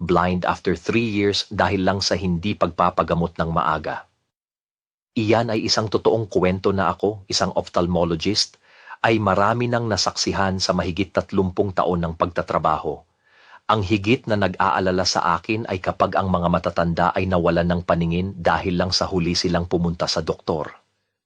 blind after 3 years dahil lang sa hindi pagpapagamot ng maaga. Iyan ay isang totoong kwento na ako, isang ophthalmologist, ay marami nang nasaksihan sa mahigit 30 taon ng pagtatrabaho. Ang higit na nag-aalala sa akin ay kapag ang mga matatanda ay nawalan ng paningin dahil lang sa huli silang pumunta sa doktor.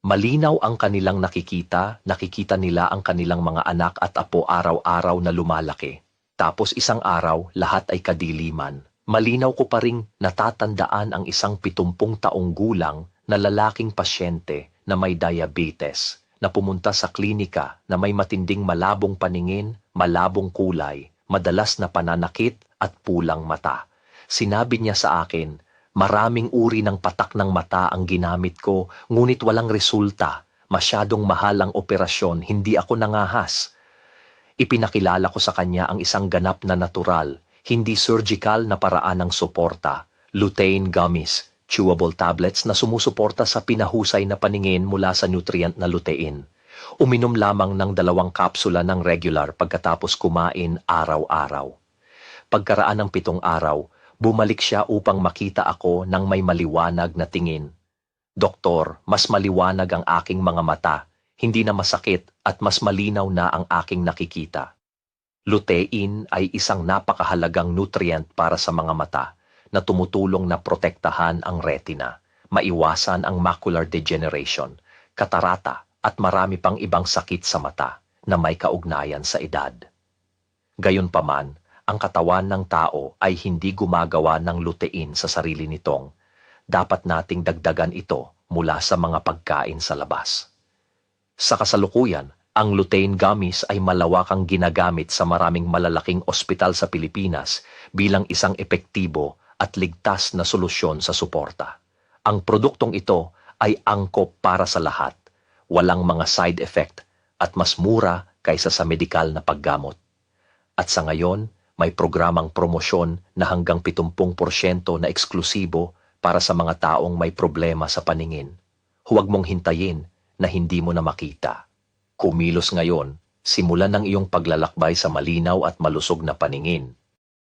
Malinaw ang kanilang nakikita nila ang kanilang mga anak at apo araw-araw na lumalaki. Tapos isang araw, lahat ay kadiliman. Malinaw ko pa ring natatandaan ang isang 70 taong gulang na lalaking pasyente na may diabetes na pumunta sa klinika na may matinding malabong paningin, malabong kulay, madalas na pananakit at pulang mata. Sinabi niya sa akin, maraming uri ng patak ng mata ang ginamit ko, ngunit walang resulta. Masyadong mahal ang operasyon, hindi ako nangahas. Ipinakilala ko sa kanya ang isang ganap na natural, hindi surgical na paraan ng suporta, lutein gummies, chewable tablets na sumusuporta sa pinahusay na paningin mula sa nutrient na lutein. Uminom lamang ng 2 kapsula ng regular pagkatapos kumain araw-araw. Pagkaraan ng 7 araw, bumalik siya upang makita ako ng may maliwanag na tingin. Doktor, mas maliwanag ang aking mga mata, hindi na masakit at mas malinaw na ang aking nakikita. Lutein ay isang napakahalagang nutrient para sa mga mata na tumutulong na protektahan ang retina, maiwasan ang macular degeneration, katarata at marami pang ibang sakit sa mata na may kaugnayan sa edad. Gayunpaman, ang katawan ng tao ay hindi gumagawa ng lutein sa sarili nitong. Dapat nating dagdagan ito mula sa mga pagkain sa labas. Sa kasalukuyan, ang lutein gummies ay malawakang ginagamit sa maraming malalaking ospital sa Pilipinas bilang isang epektibo at ligtas na solusyon sa suporta. Ang produktong ito ay angkop para sa lahat, walang mga side effect at mas mura kaysa sa medikal na paggamot. At sa ngayon, may programang promosyon na hanggang 70% na eksklusibo para sa mga taong may problema sa paningin. Huwag mong hintayin na hindi mo na makita. Kumilos ngayon, simulan ng iyong paglalakbay sa malinaw at malusog na paningin.